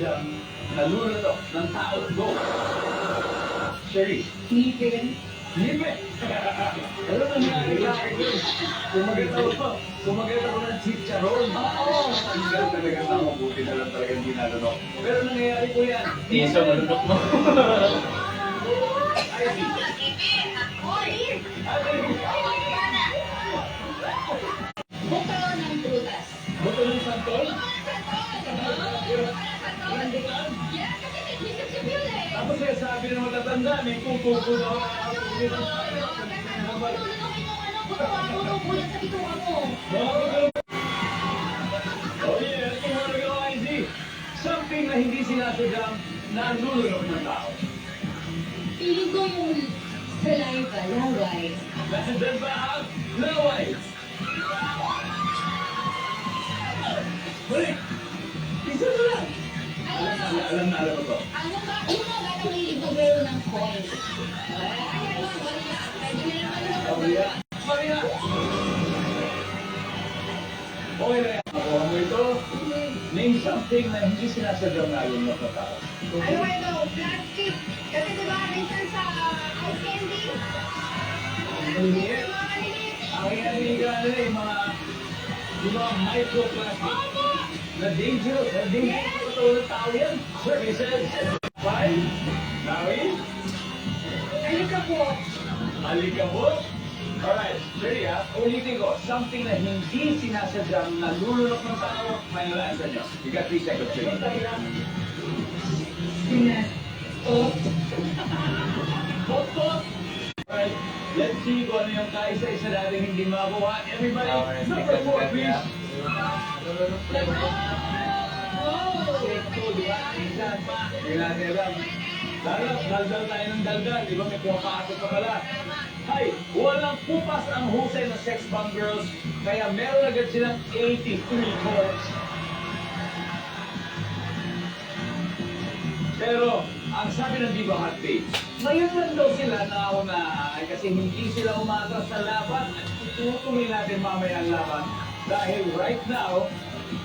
sinasadyang nalulunok ng tao. Go! Sherry. Ngipin. Libre! Ano nangyari sa akin? Kumagat ako ng chicharon. Oo! Ang ganda talaga na ako. Buti na lang talaga hindi nalunok. Pero nangyayari po yan. Isa malunok mo. Ay, Buto ng prutas. buto ng santol? Tapos kaya sabi ng matatanda, may kukuko daw. Oh yeah, ito mga nagawa, Izzy. Something na hindi sinasadyang nalulunok ng tao. Feeling ko yung saliva, laway. Nandyan ba ang laway? Balik! Isa na lang! Alam na alam ko to. Ano ba? Uno ba itong liligobero ng coin? Maria! Maria! Okay na yan. Nakuha mo ito. Name something na hindi sinasadyang nalulunok ng tao. Ano ba ito? Plastic. Kasi diba, minsan sa ice candy? Maliliit. Mga maliliit. Ang inaligan nila yung mga microplastic. Na dangerous. Na dangerous sa katawan ng tao yan. Services. Five. Nawi. Alikabok. Alikabok. Alright, Sherry ha, ulitin ko, something na hindi sinasadyang nalulunok ng tao, final answer nyo. You got 3 seconds, Sherry. Pot. Alright, let's see kung ano yung kaisa-isa natin hindi makuha. Everybody, number 4, please. Ito, di ba? Minsan, hindi natin alam. Daldal tayo ng daldal, di ba? May pumapasok pa pala. Hay, walang pupas ang husay ng sex bomb girls, kaya meron agad silang 83 calls. Pero, ang sabi ng Viva Hot Babes, ngayon lang daw sila nauna kasi hindi sila umatras sa laban at itutuloy natin mamaya ang laban. Dahil right now,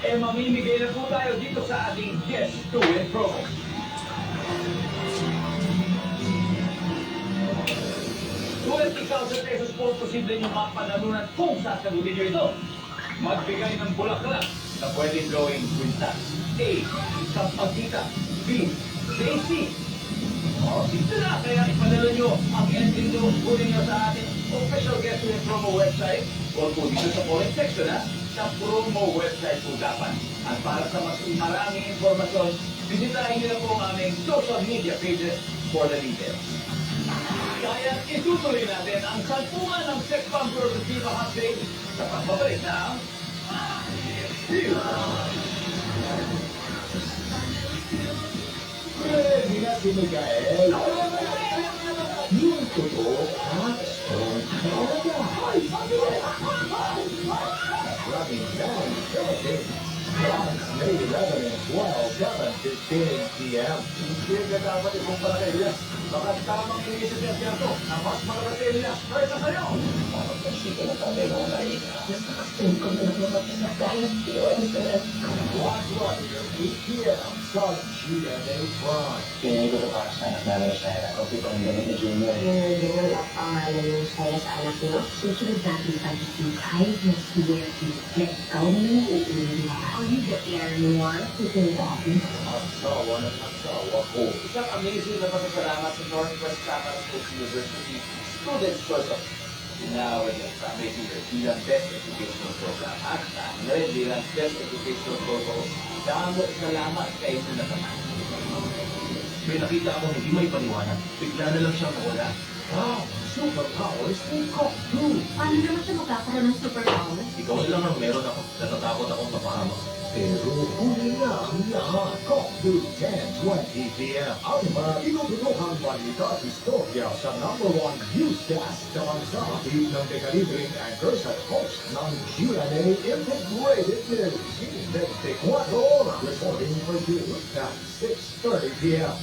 mamimigay na po tayo dito sa ating Guess to Win promo. 20,000 pesos po posible nyo mapanalunan kung sasagutin nyo ito. Magbigay ng bulaklak na pwedeng gawing kwintas. A. Kampagkita. B. Daisy. Dito na, kaya ipadala nyo ang entry nyo kunin nyo sa ating official Guest to Win promo website o po dito sa comment section sa promo website po dapat. At para sa mas maraming informasyon, bisitahin nyo na po ang aming social media pages for the details. Kaya itutuloy natin ang salpungan ng sex bomb girls at Viva Hot Babes sa pagbabalik ng Ready na si Miguel. Yung totoo at strong talaga. Maraming Dan Philippines. May 11 and 12, 7:15 p.m. Hindi ka dapat itong palakailas. Baka tamang inisip niya siya ito na mas malakailas kaysa sa'yo. Watch Warrior, 8 p.m. sa GMA Prime. Pinili ko ito para sa anak namin ni Sarah. Kasi ito ang damit ni Junior. Ganun ang pangalan ng saya sa anak niyo. Susunod natin pag-isip kahit na swerte na ikaw na yung uuwi. Or you get there more within the office. Asawa ng asawa ko. Isang amazing na pasasalamat sa Northwest Campus Coast University Students Choice of Tinawag sa Amazing bilang Best Educational Program at na rin bilang Best Educational Program. Damo salamat kayo na naman. May nakita akong hindi may paliwanag. Bigla na lang siyang wala. Wow, superpowers ni Cock 2. Paano naman siya magkakaroon ng superpower? Ikaw lang ang meron ako. Natatakot akong mapahamak. Pero huli na ang lahat. Cock 2, 10:20 p.m. Ang mga tinututuhang balita at istorya sa #1 newscast sa bansa. Team ng Decalibring anchors at host ng GMA Integrated News. 24 oras. Reporting for you at 6:30 p.m.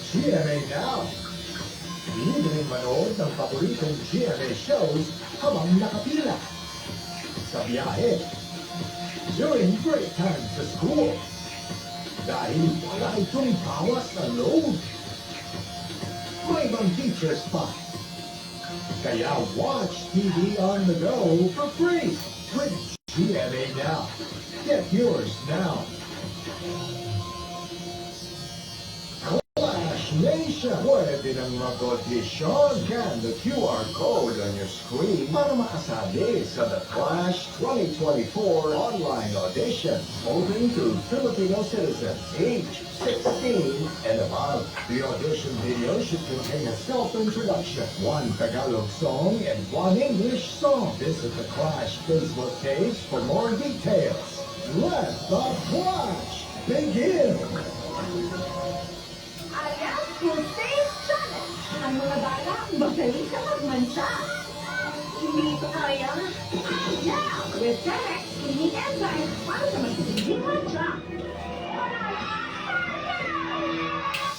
GMA Now. Libreng manood ng paboritong GMA shows habang nakapila. Sa biyahe. During break time sa school. Dahil wala itong bawas na load. May ibang features pa. Kaya watch TV on the go for free with GMA Now. Get yours now. Clash Nation! Pwede nang mag-audition. Scan the QR code on your screen para makasali sa The Clash 2024 online audition. Open to Filipino citizens age 16 and above. The audition video should contain a self-introduction, one Tagalog song, and one English song. Visit the Clash Facebook page for more details. Let the Clash begin! Ayan, full face challenge. Ang mga bata, magaling sa magmansa. Hindi ito kaya. Now, with Terex, unique enzymes para sa magiging mansa.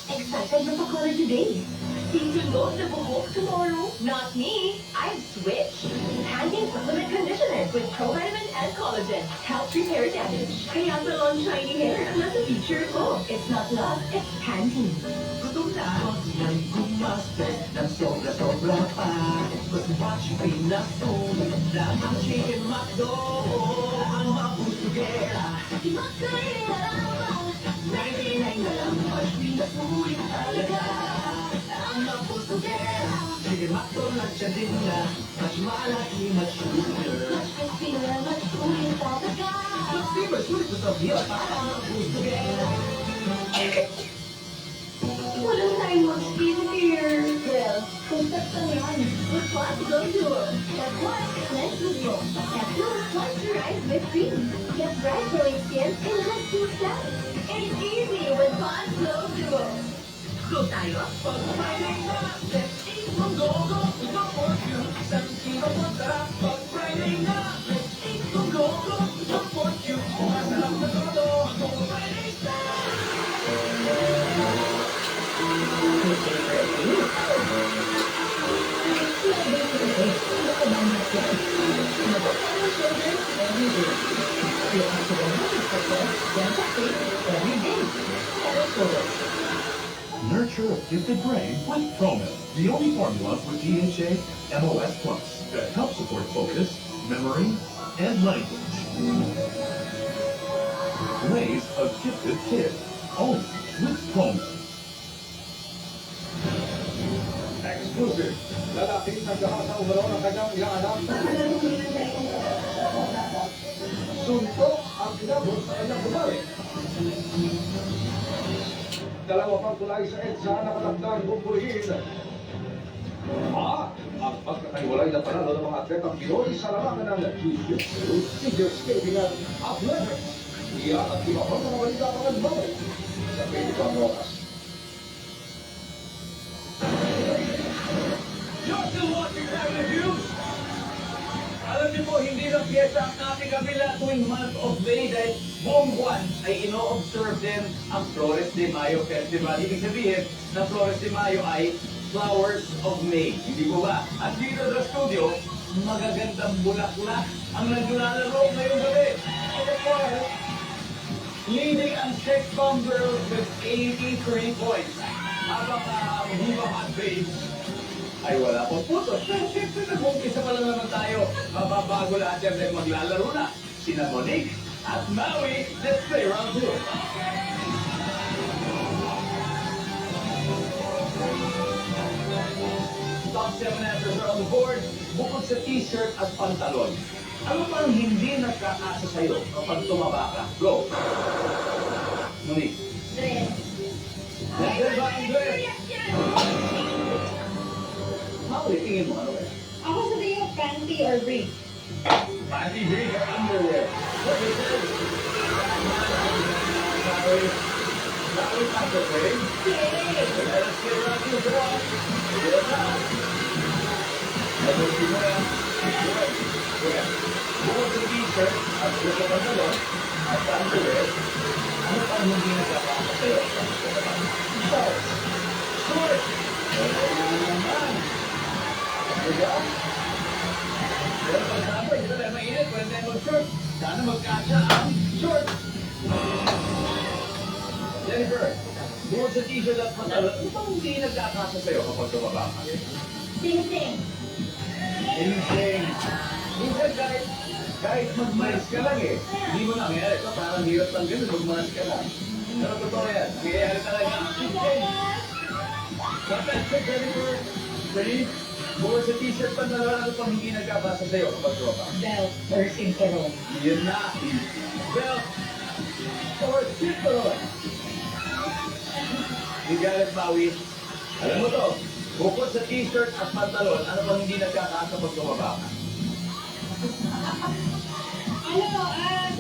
Excited na pa-color today. Sisunod na buhok tomorrow. Not me. I've switched. Pantene Supplement Conditioner with provitamin and collagen helps repair damage. Kaya sa long shiny hair, nasa feature ko. It's not love, it's Pantene. Gutom na ako ng gumaster ng sobra-sobra pa. Gusto watch pinasulit lang ang chicken McDo. Ang mapusugera. Makakain na lang. 99 na lang, mas pinasulit talaga. Ang mapusugera. Chicken McDo lang siya din na. Mas malaki, mas sugar. Mas crispy na, mas sulit talaga. Mas di ba sulit sa sabihan? Ang mapusugera. Walang time mag-skincare. Well, kung sakto yan, responsible duo. That's what Cleanse Duo. Capsule moisturize with cream. Get bright glowing skin in just 2 steps. It's easy with Pond Glow Duo. Go tayo. Pag Friday na, let's eat from Go-Go. Go for you. San Sino Monta. Pag Friday na, let's eat from Go-Go. Go for you. Masarap na todo. Pag Friday na. Nurture a gifted brain with ProMilk, the only formula with DHA MOS Plus that helps support focus, memory, and language. Raise a gifted kid, only with ProMilk. Exclusive. Lalaki nagdahas sa umaro ng kanyang inaanak. Suntok ang kinabot sa kanyang kumari. Dalawa pang tulay sa EDSA nakatakdang bumbuhin. Ang pagkakaiwalay na panalo ng mga atletang Pinoy sa larangan ng Jiu-Jitsu, figure skating at athletics. Iyan ang iba pang mga balita mga babay sa 24 oras. You're still watching Family Feud? Alam niyo po, hindi lang piyesta ang ating kabila tuwing month of May dahil buong buwan ay ino-observe din ang Flores de Mayo Festival. Ibig sabihin na Flores de Mayo ay Flowers of May. Hindi po ba? At dito sa studio, magagandang bulaklak ang naglalaro ngayong gabi. Leading ang six-bomb girls with 83 points. Habang Hibang at Babes ay wala pong putos. Pero siyempre nag-umpisa pa lang naman tayo. Mababago lahat yan dahil maglalaro na. Sina Monique at Maui. Let's play round 2. Top 7 answers are on the board. Bukod sa t-shirt at pantalon. Ano pang hindi nagkakasa sa'yo kapag tumaba ka? Go! Monique. Dress. Dress ba ang dress? Maui, tingin mo ano kaya? Ako sabihin yung panty or brief. Panty, brief, or underwear. What is it? Maui. Maui, underwear. Let's get around to the wall. Get up. Mabuti mo yan. Good. Good. Bukod sa t-shirt at sa pantalon at sa underwear, ano pa ang hindi nagkakasa sa'yo? Shorts. short. Ano naman? Diba? Pero pag-sabi, ito na mainit, pwede tayo mag-short. Sana magkasya ang short. Jennifer, bukod sa t-shirt at pantalon, ano bang hindi nagkakasya sa'yo kapag tumaba ka? Sing-sing. Anything. Minsan kahit mag-mask ka lang eh. Hindi mo nangyayari. Ito parang hirap lang ganun, mag-mask ka lang. Pero totoo yan. Nangyayari talaga. Anything. Fantastic, Jennifer. Ready? Bukod sa t-shirt pantalon, ano pang hindi nagkakasya sa'yo kapag tumaba? Belt or cinturón. Yun na. Belt or cinturón. Hindi galit bawi. Alam mo to, bukod sa t-shirt at pantalon, ano bang hindi nagkakasya pag tumaba ka?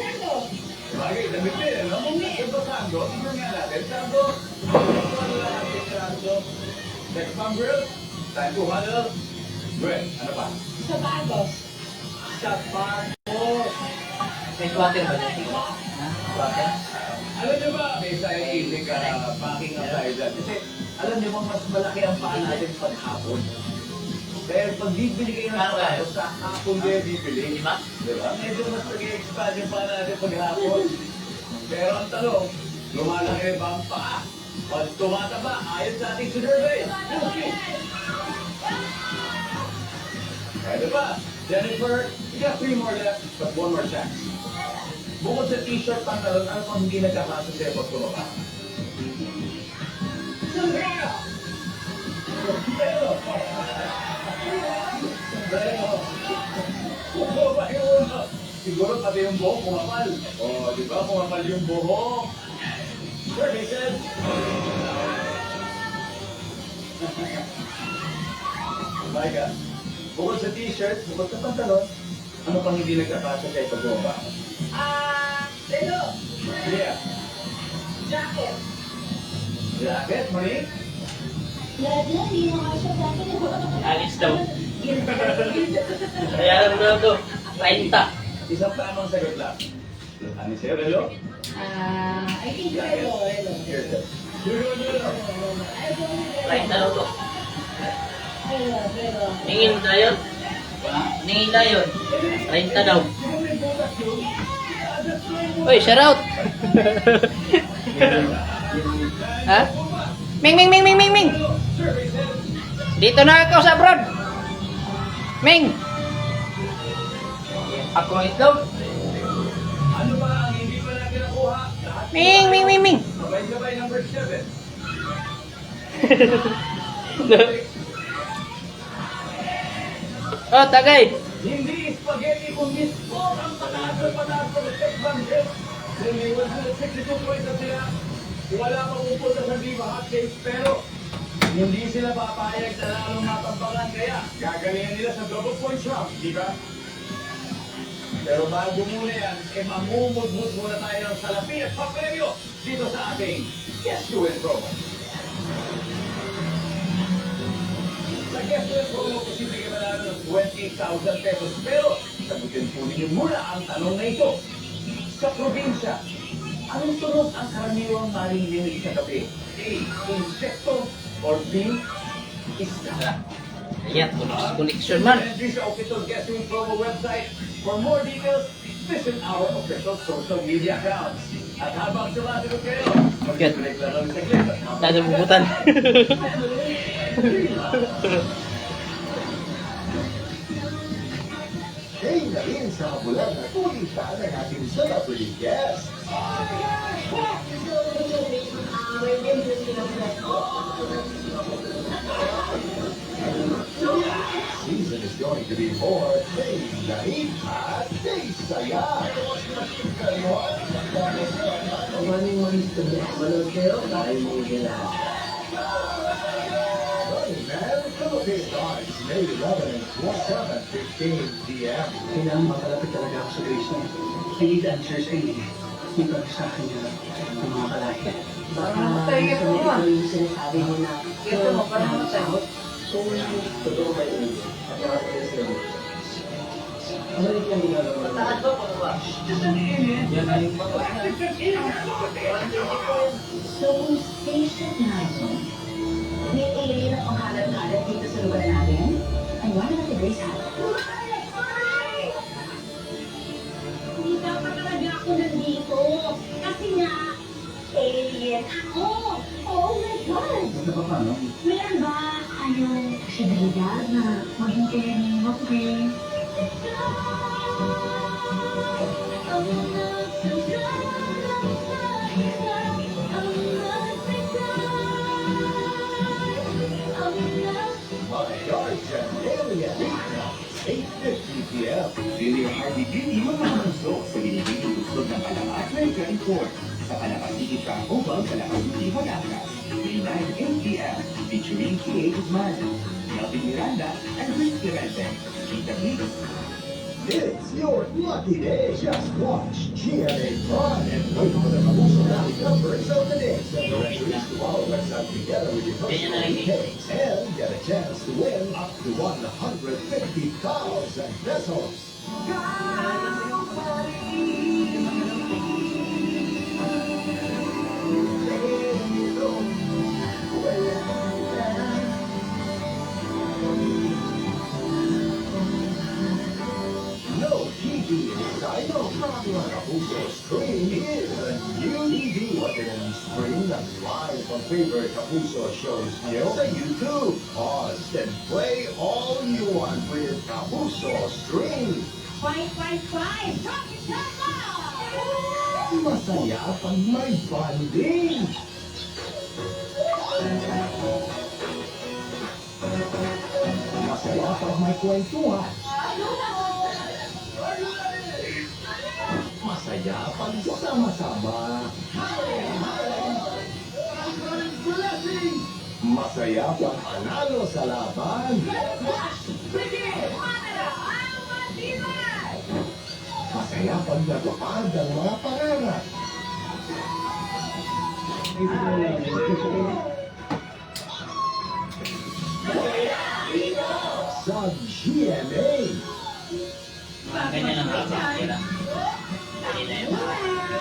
Sando. Bagay, damit din, ano? Damit. Ito, Sando. Tingnan nga natin. Sando. Ano lang natin, Sando? Next one, girl. Time to huddle. Good. Ano pa? Sapatos. Sapatos. May swatter ba dyan? Ha? Swatter? Alam niyo ba, may scientific packing ang tayo dyan. Kasi alam niyo ba, mas malaki ang paa natin paghapon. Dahil pag bibili kayo ng sapatos, sa hapon kayo bibili. Di ba? Diba? Medyo mas nag-expand yung paa natin paghapon. Pero ang tanong, lumalaki ba ang paa? Pag tumataba, ayon sa ating survey. Pwede ba? Jennifer, you got 3 more left, but 1 more chance. Bukod sa t-shirt, pantalon, ano pang hindi nagkakasa sa'yo pag tumaba? Sombrero. Pero, bumaba yung siguro pati yung buhok kumapal. O, di ba? Kumapal yung buhok. Sure, Mason. My God. Bukod sa t-shirt, bukod sa pantalon, ano pang hindi nagkakasya sa'yo pag bumaba? Relo. Yeah. Jacket. Jacket, Marie? Lahat na, hindi mo kasya dati. Alis daw. Kaya alam mo na ito. 30. Isang tamang sagot lang. Ano sa'yo, Relo? I think relo. Here, sir. Relo. 30 daw to. Relo. Ningin tayo. Ningin tayo. 30 daw. Uy, shout out! Ha? Ming, Ming, Ming, Ming, Ming, Ming! Dito na ako sa abroad! Ming! Ako ang itlog! Ano ba ang hindi pa natin nakuha? Lahat Ming, Ming, Ming, Ming! sabay-sabay number 7. Oh, tagay! Hindi spaghetti kundi sport ang pataas ng Tech Bandit. May 162 points na sila. Wala pang upunta sa Viva Hot Cakes pero hindi sila papayag na lalong matambangan kaya gagalingan nila sa double points round, di ba? Pero bago muna yan, mamumudmud muna tayo ng salapi at papremyo dito sa ating Guess Who Win promo. Sa Guess Who Win promo, posible kayo manalo ng 20,000 pesos. Pero sagutin po ninyo muna ang tanong na ito. Sa probinsya, anong tunog ang karaniwang maririnig sa gabi? A. Insekto or B. Isda? Ayan, tulos connection man. Entry sa official Guess Who Win promo website. For more details, visit our official social media accounts. At habang sumasagot kayo, mag-click lang kami sa clip. Dahil bubutan. Hey na rin sa mabulan na kulita ng ating celebrity guest. Season is going to be more Day Naib at Day Saya. Running Man, Philippine Times, May 11 and 7:15 p.m. Kailangan makalapit talaga ako sa Grace niya. I need answers, I need. Dito sa akin niya ng mga kalaki. Baka sa medical yung sinasabi mo na Totoo ba yun? ano rin yung ginagawa mo? So, Station 9. May ang kalat-kalat dito sa lugar natin? Ay, wala na si Grace ha. Hindi dapat talaga ako nandito. Kasi nga, alien ako. Oh my God! Ano ba paano? Meron ba kayong posibilidad na maging alien mo, Grace? My Guardian Alien. 8:50 p.m. Feel your heartbeat, iwan mo ang gusto sa binibiging gusto ng Alakas 924. Sa Alakas City Ubang Alakas City Batangas. May 9 p.m. featuring Creative Man, Melvin Miranda, and Chris Clemente. Kita Mix. It's your lucky day. Just watch GMA Prime and wait for the promotional rally numbers of the day. Send your entries to our website together with your personal details and get a chance to win up to 150,000 pesos. No TV inside no problem. Kapuso Stream is a new TV. Watch it in stream and live on favorite Kapuso shows here on YouTube. Pause and play all you want with Kapuso Stream. 555! Rocket Papa! Masaya pag may banding. Masaya pag may kwentuhan. Masaya pag sama-sama. Masaya pag panalo sa laban. Masaya pag natupad ang mga pangarap. Sa GMA. Ganyan ang haba sila.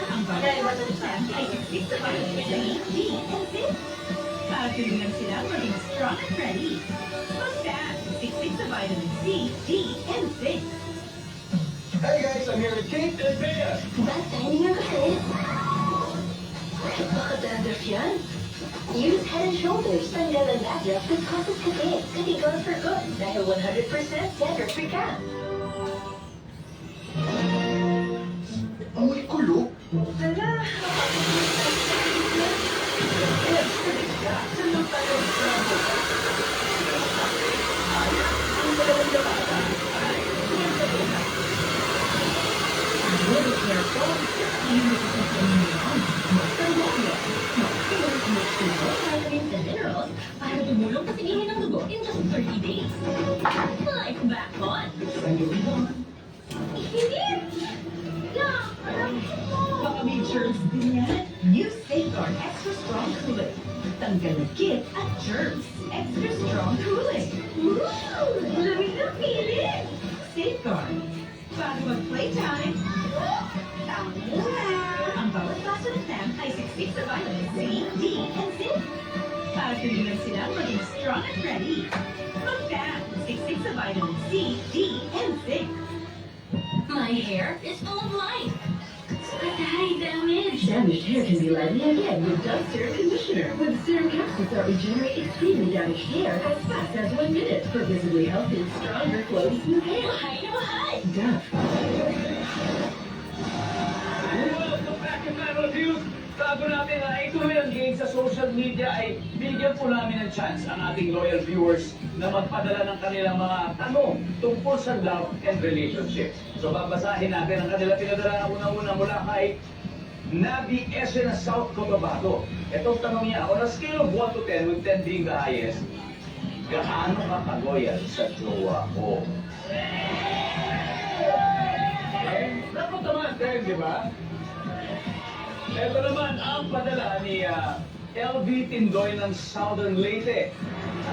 Ang bagay ba ng Sam ay 6 sa vitamin C, D, and 6. Para tulungan sila maging strong and ready. Mag-Sam, 6 sa vitamin C, D, and 6. Hey guys, I'm here with Kate and Bea. Ba't tayo nga kasi? Baka dandruff yan? Use Head & Shoulders. Tanggal ang dandruff that causes kasi. Katigon for good. Dahil 100% dandruff-free ka. Amoy kulog. Hala! Really careful. Vitamins and minerals para tumulong sa silihin ng dugo in just 30 days. Life back on. Hindi! Baka may germs din yan. New Safeguard Extra Strong Cooling. Tanggal ng kit at germs. Extra Strong Cooling. Lamig na pilit! Safeguard. Bago mag-playtime, ang bawat baso ng Sam ay 66 sa vitamin C, D, and zinc. Para tulungan sila maging strong and ready. Mag-Sam, 66 sa vitamin C, D, and zinc. My hair is full of life. Patay, damage. Damaged hair can be lively again with Dove Serum Conditioner. With serum capsules that regenerate extremely damaged hair as fast as 1 minute for visibly healthy, stronger, flowy, smooth hair. Mahay na mahay! Dove. Welcome back to Fan Reviews. Bago natin na ituloy ang game sa social media ay bigyan po namin ng chance ang ating loyal viewers na magpadala ng kanilang mga tanong tungkol sa love and relationships. So babasahin natin ang kanila pinadala na unang-una mula kay Nabi Esena South Cotabato. Itong tanong niya, on a scale of 1 to 10, with 10 being the highest, gaano ka ka-loyal sa jowa ko? Dapat naman 10, di ba? Ito naman ang padala ni LV Tindoy ng Southern Leyte.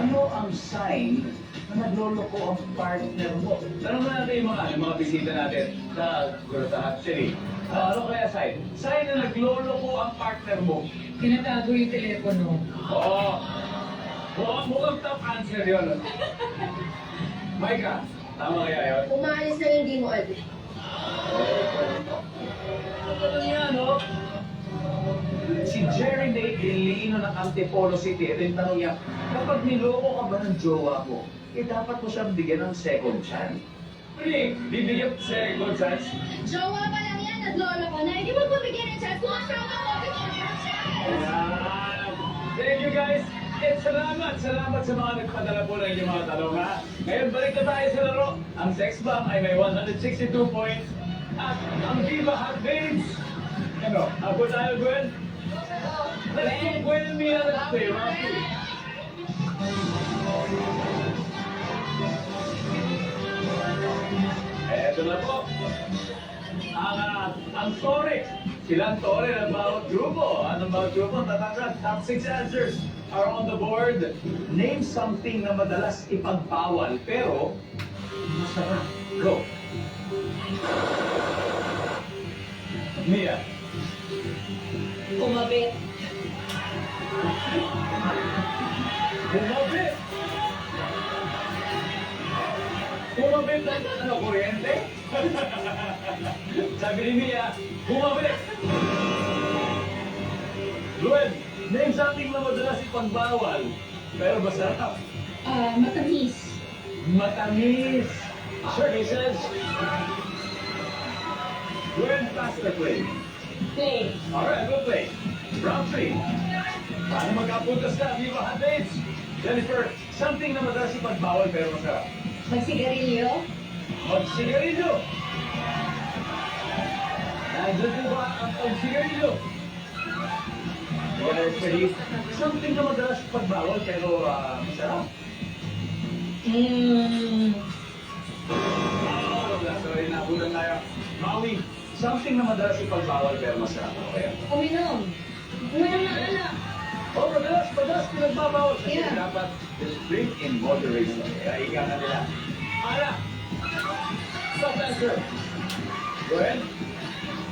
Ano ang sign na nagloloko ang partner mo? Tanong na natin yung mga bisita natin sa actually. Ano kaya sign? Sign na nagloloko ang partner mo. Tinatago yung telepono. Oo. Mukhang top answer yun. Micah, tama kaya yun? Umalis na hindi mo alis. Ano yan, no? Si Jerry Nate Lilino ng Antipolo City. Ito yung tanong niya, kapag niloko ka ba ng jowa mo, dapat mo siyang bigyan ng second chance. Really? Bibigyan second chance? Jowa pa lang yan at lolo ko na. Hindi mo bumigyan ng chance. Kung asawa ko, bigyan mo ng chance. Thank you guys. At salamat sa mga nagpadala po ng inyong mga tanong ha. Ngayon balik na tayo sa laro. Ang Sex Bomb ay may 162 points. At ang Viva Hot Babes. Ano? Ako tayo, Gwen? Let's go, Gwen and Mia. Let's play round 2. Eto na po. Ang Tore. Silang Tore ng bawat grupo. Anong bawat grupo? Tatangkat. Top 6 answers are on the board. Name something na madalas ipagbawal pero masarap. Go. Mia. Kumabit. Kumabit. Kumabit ng ano, kuryente? Sabi ni Mia, kumabit. Gwen, name something na madalas ipagbawal pero masarap. Matamis. Matamis. Shirley says, Gwen, faster play. Play. Alright, we'll play. Round 3. Paano magkapuntas na, Viva Hot Babes? Jennifer, something na madalas ipagbawal pero masarap. Magsigarilyo. Magsigarilyo. Nandiyan po ba ang pagsigarilyo? Jennifer, something na madalas ipagbawal pero masarap. Sorry, nabulan tayo. Maui, something na madalas ipagbawal pero masarap. Okay. Uminom. Uminom na alak. Oh, madalas pinagbabawal. Kasi Yeah. dapat just drink in moderation. Kaya ika na nila. Ana! Stop answer. Go ahead.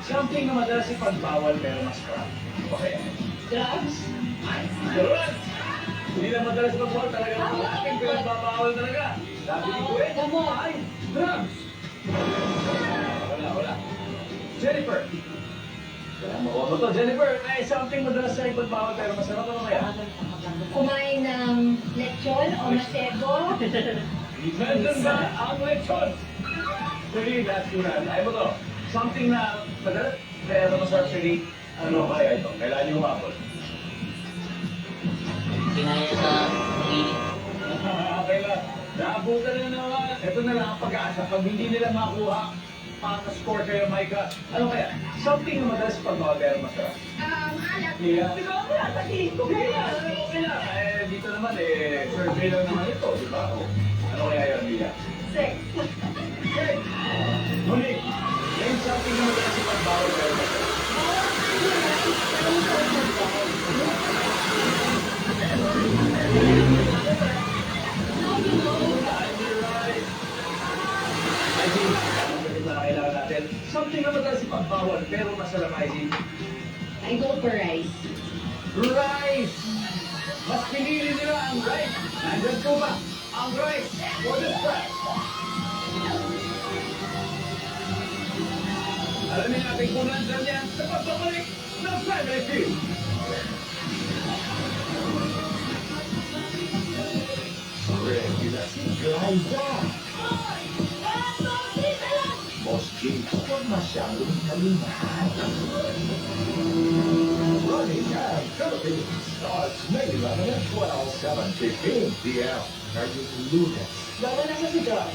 Something na madalas ipagbawal pero masarap. Okay. Drugs. Drugs! Hindi na madalas ipagbawal talaga. Ating pinagbabawal talaga. Sabi ni Gwen, Gamot. ay, drugs! Wala. Jennifer! Wala mo to. Jennifer, ay something madalas sa ipagbawal pero masarap ano kaya? Kumain ng lechon o masebo. Nandun ba ang lechon? Actually, that's yun. Ay mo to. Something na madalas pero masarap actually. Ano kaya ito? Kailan yung humapon? Kinaya sa init. Okay lang. Naabutan na naman. Ito na lang ang pag-asa. Pag hindi nila makuha, score kayo, Micah. Ano kaya? Something na madalas pag-bawal pero masarap. Alak. Yeah. Di ba? Wala sa dito. Okay lang. Dito naman survey lang naman ito, di ba? Ano kaya yun, Mia? Sex. Okay. Muli, name something na madalas pag-bawal pero masarap. Kailangan natin. Something na madalas ipagbawal pero masarap, Izzy. I go for rice. Rice! Mas pinili nila ang rice. Nandyan po ba ang rice for the strap? Alamin natin kung nandyan yan sa pagbabalik ng Family Feud. Regular si Glyza. Boss James, huwag masyadong kalimahan. Running Time Philippines starts May 11 at 12, 7:15 p.m. Starting Lunes. Bago na siya si John,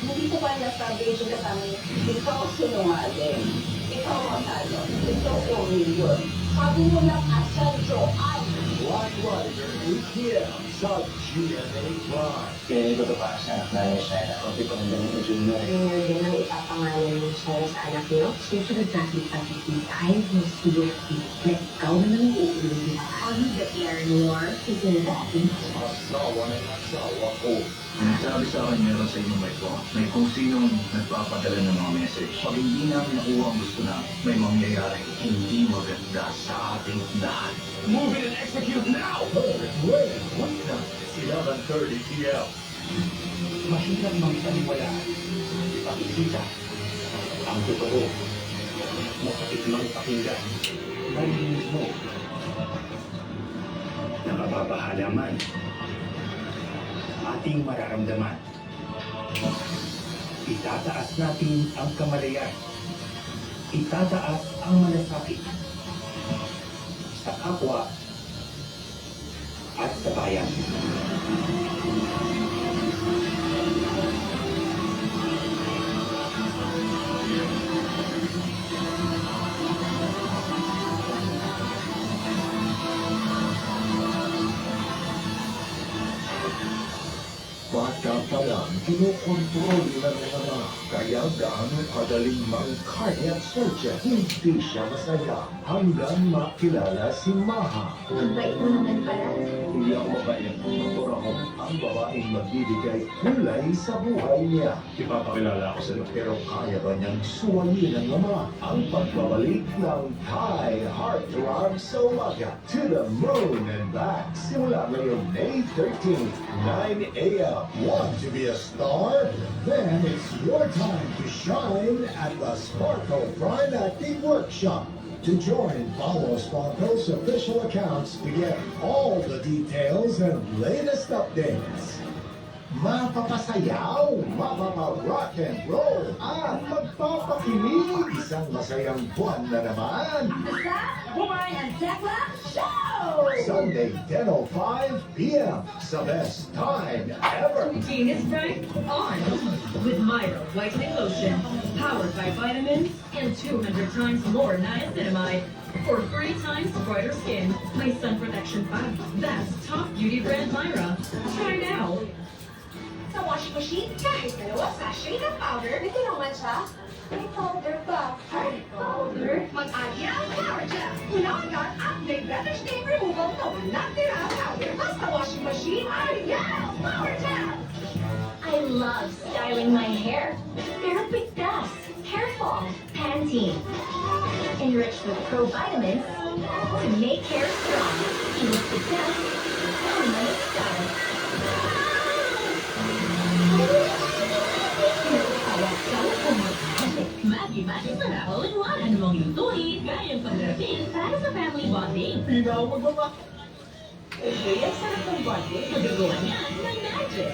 hindi ko pa na-establish yung kasama niya. Ikaw sinungaling. Ikaw ang talo. Ikaw ang milyon. Sabi mo lang asan Joan. Black Rider 8 p.m. sa GMA Prime. Kaya ito to para sa anak namin siya. Kasi pa nandang ito junior. Ngayon din ang ipapangalan mo siya sa anak niyo. Susunod natin pag-ibigay mo si Yuki na ikaw na lang uulit. How you declare war is in that. Asawa ng asawa ko. Sabi sa akin meron sa inyong may kung sinong nagpapadala ng mga message. Pag hindi namin nakuha ang gusto na, may mangyayari hindi maganda sa ating lahat. Moving and executing. now. Third grade weeknight, 11:30 p.m. Mahirap magpaniwalaan. Ipakikita. Ang totoo. Masakit mang pakinggan. Narinig mo. Nakababahala man. Ating mararamdaman. Itataas natin ang kamalayan. Itataas ang malasakit. Sa kapwa at sa bayan. Bata pa lang, kinokontrol na ng ama. Kaya gaano kadaling mangkarne at sorte, hindi siya masaya. Hanggang makilala si Maha. Ang bait mo naman pala. Hindi ako mabait. Motor ako. Ang babaeng magbibigay kulay sa buhay niya. Ipapakilala ako sa iyo. Pero kaya ba niyang suwayin ng ama ang pagbabalik ng Thai Heartthrob sa umaga to the moon and back? Simula ngayong May 13, 9 a.m. Want to be a star? Then it's your time to shine at the Sparkle Prime Acting Workshop. To join, follow Sparkle's official accounts to get all the details and latest updates. Mapapasayaw, mapapa-rock and roll, at magpapakilig. Isang masayang buwan na naman. The Zach, Boomerang, and Tekla Show! Sunday, 10:05 p.m. sa best time ever. Routine is right on with Myra Whitening Lotion, powered by vitamins and 200 times more niacinamide for 3 times brighter skin. My sun protection 5. That's top beauty brand Myra. Try now. Sa washing machine, kahit dalawa sachet ng powder, may tulungan siya. May powder pa. Ay, powder? Mag-agya ang power gel. Una agad ang may better stain removal na walang tira ang powder. Basta washing machine, agya ang power gel. I love styling my hair. Pero bigtas, hair fall, Pantene. Enriched with pro vitamins to make hair strong. Use bigtas, my style. Magi-magi sa all-in-one. Ano mong lutuin, kayang pagdarapin para sa family bonding. Tinawag mo ba? Eh, ang sarap ng bonding. Magagawa niya ng magic.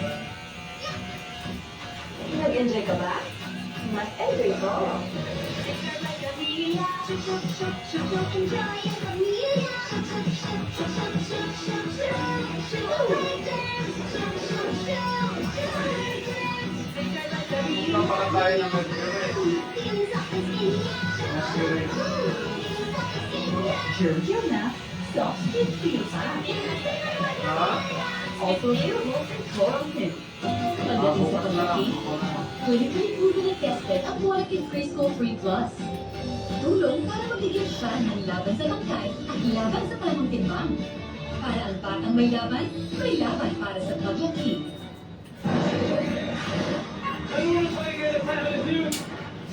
Nag-enjoy ka ba? Mas enjoy ko. Napakatayo naman Sure na, soft skin feels also available in Coral Pin. Pagdating sa pag-laki, 2020 proven and tested ang Waterkin Crisco Free Plus. Tulong para mabigyan siya ng laban sa bangkay at laban sa tamang timbang. Para ang batang may laban para sa pag-laki. Ayun po kayo ng Family Feud.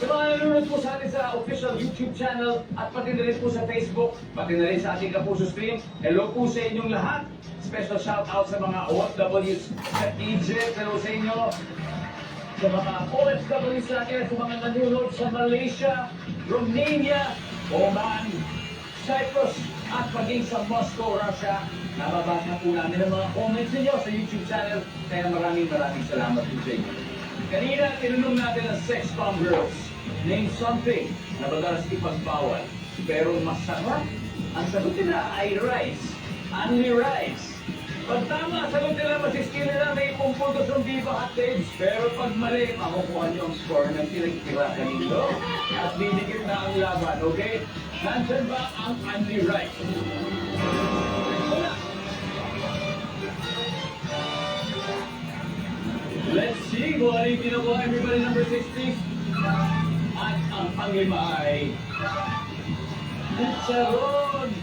Samahan po sa atin sa official YouTube channel at pati na rin po sa Facebook, pati na rin sa ating Kapuso stream. Hello po sa inyong lahat. Special shout out sa mga OFWs sa Egypt. Hello sa inyo. Sa mga OFWs natin, sa mga nanonood sa Malaysia, Romania, Oman, Cyprus, at maging sa Moscow, Russia. Nababasa po namin ang mga comments ninyo sa YouTube channel. Kaya maraming salamat po sa inyo. Kanina, tinanong natin ang sex bomb girls. Name something na madalas ipagbawal. Pero masarap. Ang sagot nila ay rice. Only rice. Pag tama, sagot nila masiskin nila may pumpuntos ng Viva Hot Babes. Pero pag mali, makukuha nyo ang score ng tinagtira kanino. At didikit na ang laban, okay? Nandyan ba ang only rice? Wala. Let's see kung ano yung kinukuha everybody number 60. At ang panglima ay Charon.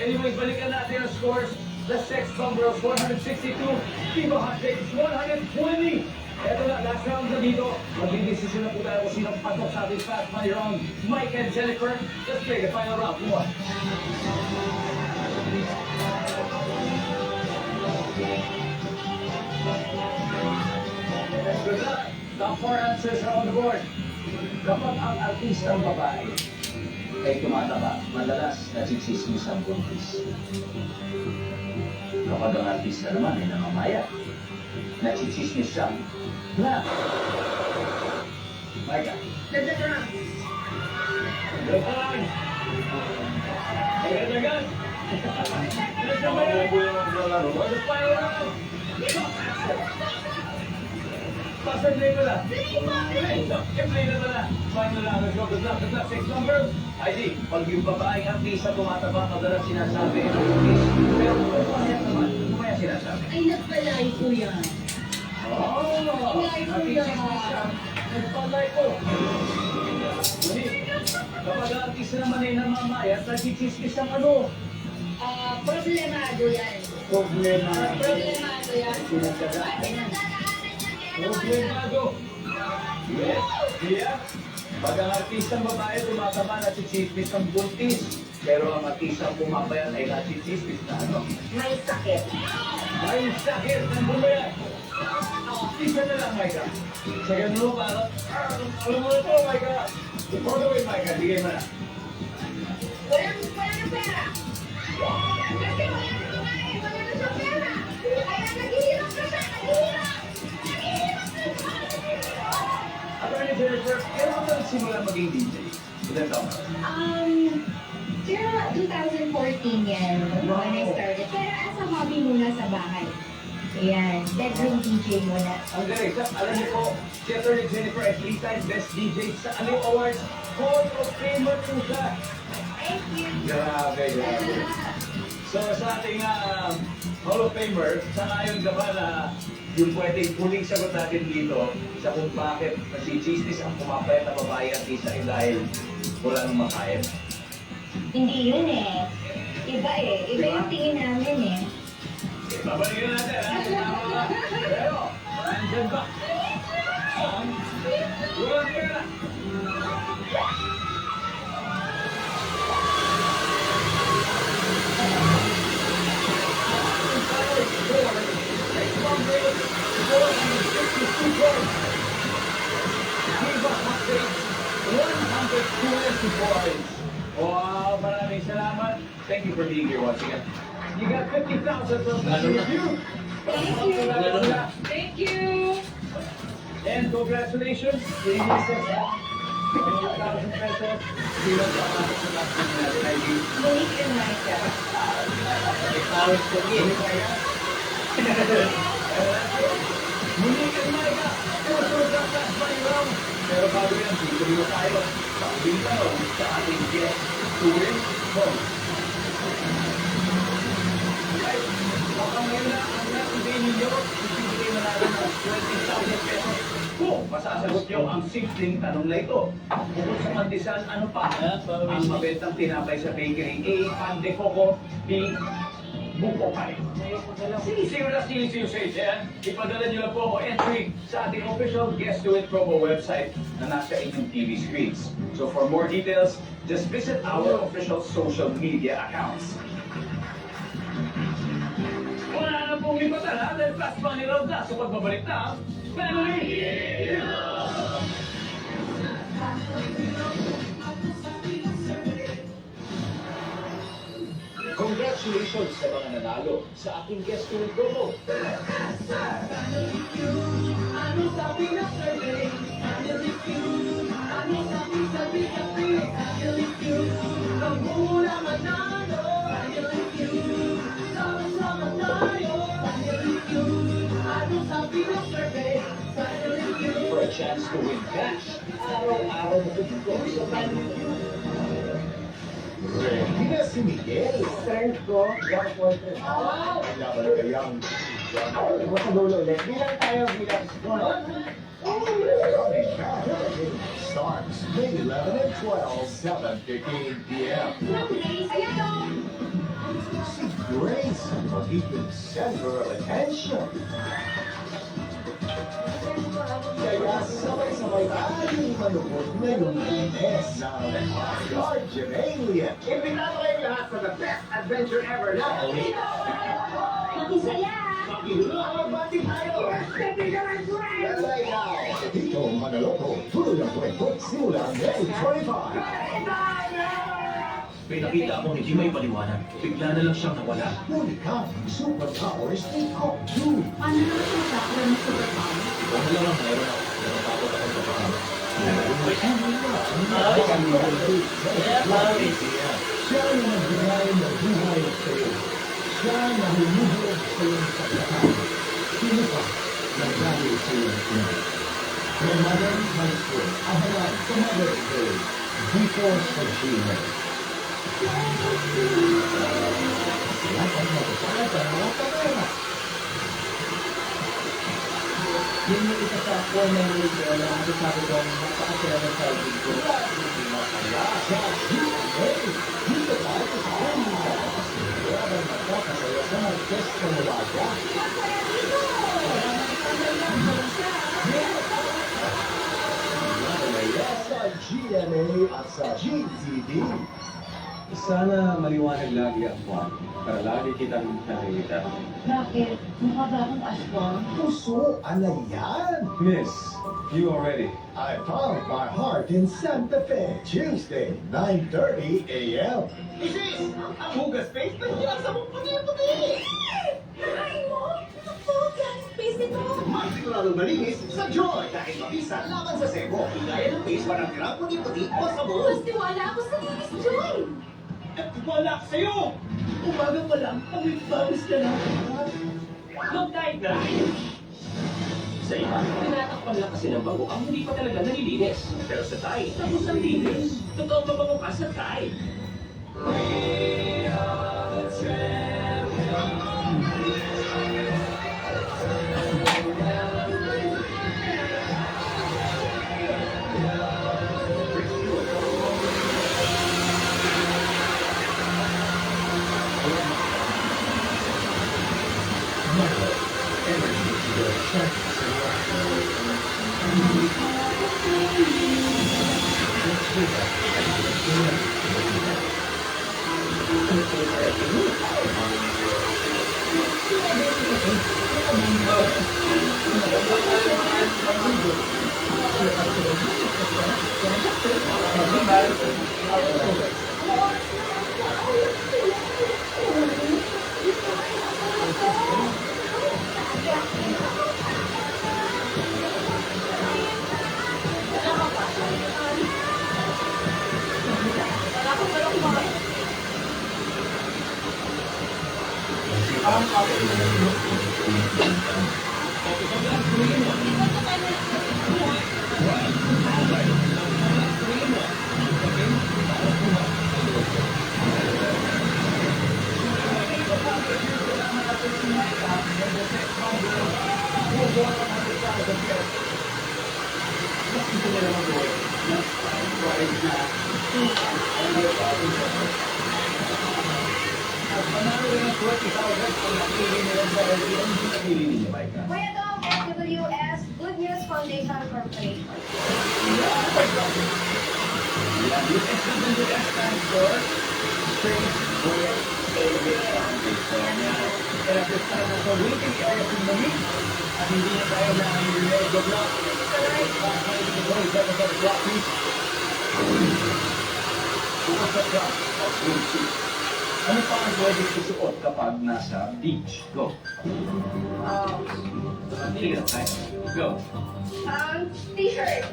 Anyways, balikan natin ang scores. The Sex Bomb Girls 162, Viva Hot Babes 120. Eto na, last round na dito. Magdidesisyon na po tayo kung sinong patok sa ating fast money round. Mike and Jennifer, let's play the final round. Come on. 4 answers are on the board. Kapag ang artistang babae ay tumataba, madalas nachichismis ang buntis. Kapag ang artista naman ay namamaya, nachichismis siya na. Micah. Dagan! Dagan! Nagsabayan! Ano pa yun? Pasensya mo lang. I-play na lang. Fine na lang. Let's go. Good luck. Good luck. 6 number. ID. Pag yung babaeng artista tumataba, madalas sinasabi, pero kung kaya naman, kung kaya sinasabi. Ay, nagpalay ko yan. Oh! Nagpalay ko. Mali. Kapag ang artista naman ay namamaya, nagchichismis ang ano? Problemado yan. Problemado. Problemado yan. Problemado. Yes. Yeah. Pag ang artistang babae tumataba, nachichismis ang buntis. Pero ang artistang pumapayan ay nachichismis na ano? May sakit. May sakit ng bumayan. Isa na lang, Micah. Sa ganun, parang, alam mo ito, Micah. Ipon away, Micah. Bigay mo na. Wala na pera. Kasi wala na babae. Wala na siya pera. Kaya naghihirap na siya. Attorney Jennifer, kailan ka nagsimula maging DJ? Ilan taon ka? Pero 2014 yan, when I started. Pero as a hobby muna sa bahay. Ayan, bedroom DJ muna. Ang galing. Alam niyo po, si Attorney Jennifer ay 3-time Best DJ sa Ali Awards. Hall of Famer po siya. Thank you. Grabe, grabe. So sa ating Hall of Famer, sangayon ka ba na yung pwedeng huling sagot natin dito sa kung bakit nasichismis ang pumapayat na babae at isa ay dahil wala nang makain? Hindi yun eh. Iba eh. Iba yung tingin namin eh. Babalikin natin, ha? Pero, nandyan ba? Ang walang pera. Wow, maraming salamat. Thank you for being here once again. You got 50,000 from that review. Thank you. Thank you. And congratulations. Thank you, sir. 1,000 pesos. Sino pa ako sa last week natin, ID? Monique and Micah. Monique and Micah. Puso sa last money round. Pero bago yan, tuloy na tayo. Pag-win tayo sa ating guest to win vote. Kapag ngayon na ang natin ninyo, ibigay na natin ang 20,000 pesos. Kung masasagot nyo ang simpleng tanong na ito. Bukod sa pandesal, ano pa? Ang mabentang tinapay sa bakery. A. Pan de Coco. B. Buko Pie. Sinisiyo na sinisiyo sa yan. Ipadala nyo lang po ako entry sa ating official Guess to It promo website na nasa inyong TV screens. So for more details, just visit our official social media accounts. Wala na pong lipatan ha, dahil plus money round na sa pagbabalik na Family! Congratulations sa mga nanalo sa aking Guess to It promo. Ano sabi ng survey? Family Feud. Ano sabi sa Family Feud. Pagmula manalo, Family Feud. Sama-sama tayo, Family Feud. Ano sabi ng survey? Family Feud. For a chance to win cash, araw-araw na tutuko sa Family Feud. Ready na si Miguel. Strength ko, 1.3. Laban kayang Ibo sa dulo ulit. Bilang tayo, bilang squad. starts May 11 and 12, 7:15 p.m. Ayan o. Si Grace ang magiging center of attention. Kaya sabay-sabay tayong manood ngayong Ines ng Guardian Alien. Imbitado kayo lahat sa the best adventure ever na Makisaya! Makinuha ang bati tayo! Right now, dito na loko, tuloy ang kwento, simula May 25. May nakita akong hindi may paliwanag. Bigla na lang siyang nawala. Huli ka, superpowers ni Kong Ju. Paano naman siya magkakaroon ng superpower? Ikaw na lang ang mayroon ako. Pero takot ako sa pagkakas. Siya ang nagbigay ng buhay sa'yo. Siya na humuhulog sa'yo sa lakas. Sino pa nagdahil sa'yo ng tunay? No Mother High School, abangan sa Mother's Day. Before sa Gmail. Lahat ang magpapalad ang mga pamera. Yun yung isa sa core memory ko na sabi ko, napakasira ng childhood ko. Hindi masaya sa GMA. Dito tayo sa aming nakakasira ng magkakasaya sa Orkestra Malaga. Malaya sa GMA at sa GTV. Sana maliwanag lagi ang buwan para lagi kitang nakikita. Bakit? Mukha ba akong aswang? Puso, ano yan? Miss, you are ready. I found my heart in Santa Fe, Tuesday, 9:30 a.m. Isis! Ang hugas face na yan sa mong puti-puti! Nakain mo? Ako, galing space ito. Mas siguradong malinis sa Joy dahil mabisa laban sa sebo. Gaya ng face parang tirang puti-puti o sabon. Mas tiwala ako sa Linis Joy. At wala ko sa'yo! Umaga pa lang, pawis ka na. Huwag tayo dahil! Sa iba, tinatakpan lang kasi ng bago ang hindi pa talaga nalilinis. Pero sa Thai, tapos ang linis. Totoo mabango ka sa Thai. Kuya Dong, SWS, Good News Foundation Corporation. Ano pa ang pwede susuot kapag nasa beach? Go. Sige, okay. Go. T-shirt.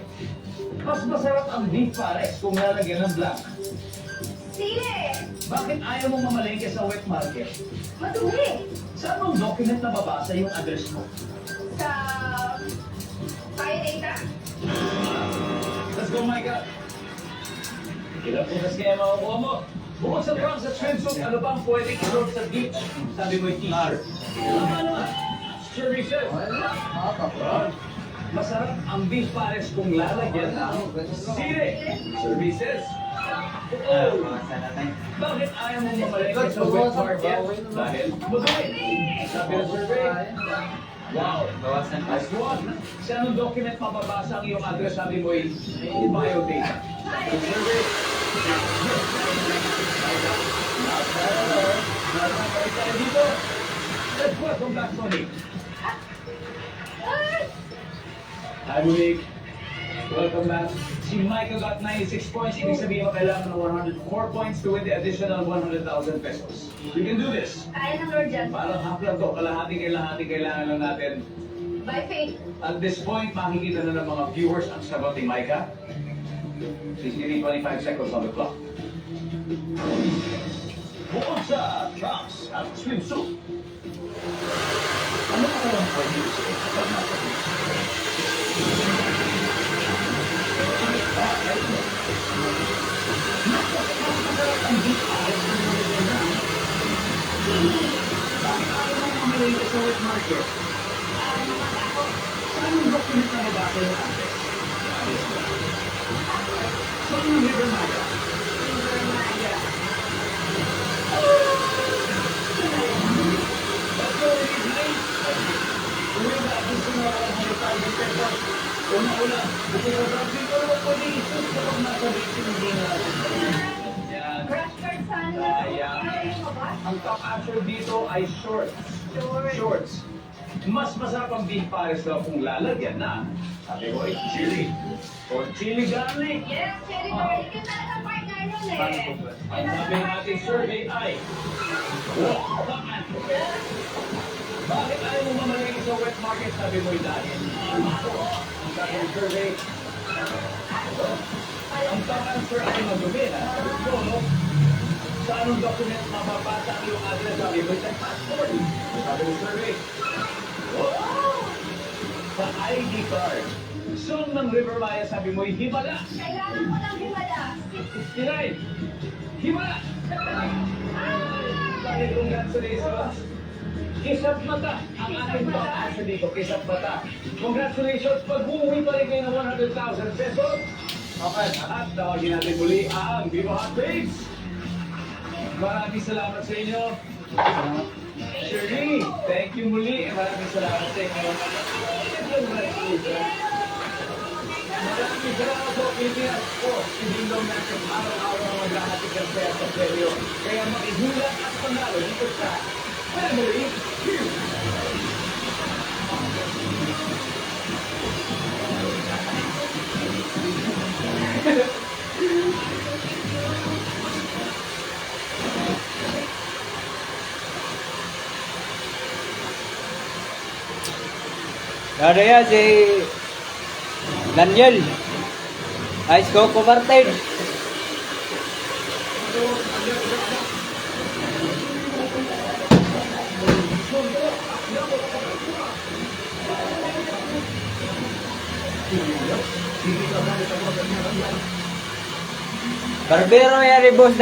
Mas masarap ang beef pares kung lalagyan ng black. Sili. Bakit ayaw mong mamalengke sa wet market? Madumi. Saan mong document na babasa yung address mo? Sa... Fire data. Let's go, Micah! Ilang oras kaya makukuha mo? Bukod sa trunks at swimsuit, ano bang pwedeng isuot sa beach? Sabi mo yung t-shirt. Tama naman. Services. Masarap ang beef pares kung lalagyan ng sili. Services. Bakit ayaw mo mamalengke sa wet market? Dahil madumi. Sabi ng survey. Wow, nice one. Sa anong document mababasa ang iyong address? Sabi mo yung biodata. Survey. Dito. Let's welcome back, Monique. Hi, Monique. Welcome back. Si Michael got 96 points. Ibig sabihin mo kailangan ng 104 points to win the additional 100,000 pesos. You can do this. Kaya ng Lord dyan. Parang half lang to. Kalahati kailangan lang natin. By faith. At this point, makikita na ng mga viewers ang sagot ni Micah. She's giving 25 seconds on the clock. Bukod sa trunks at swimsuit, ano pa kayang pwede gusto kapag nasa bakit ako na mamili sa wet market? Saan yung document na nabasa yung address? Saan yung River Maya? Una-una, ipinasabi ko naman po ni Jesus kapag nasa victim din natin. Yan. Crash card sana. Sayang. Ayaw mo ba? Ang top answer dito ay shorts. Shorts. Mas masarap ang beef pares daw kung lalagyan na. Sabi ko ay chili. O chili garlic. Yes, Cherry Girl. Ikaw talaga partner nun eh. Ang sabi ng ating survey ay, top answer. Bakit ayaw mo mamalagay sa wet market? Sabi mo dahil. Ang sabi ng survey, ang top answer ay madumi na. So, sa anong document mababasa ang iyong address? Sabi mo sa passport. Sabi ng survey, sa ID card. Song ng River Maya, sabi mo, himala. Kailangan ko ng himala. 69. Himala! Sabi, congratulations. Kisap mata ang ating top answer dito. Kisap mata. Congratulations. Pag-uwi pa rin kayo ng 100,000 pesos. Okay. At tawagin natin muli ang Viva Hot Babes. Maraming salamat sa inyo. Shirley, thank you muli. Maraming salamat sa inyo. Maraming salamat po, Pilipinas po. Hindi lang natin araw-araw ang maghahatid ng pera sa premyo. Kaya makihulat at panalo dito sa Family Feud. Ada ya si Daniel. Ice Coco Martin. Barbero ya di bos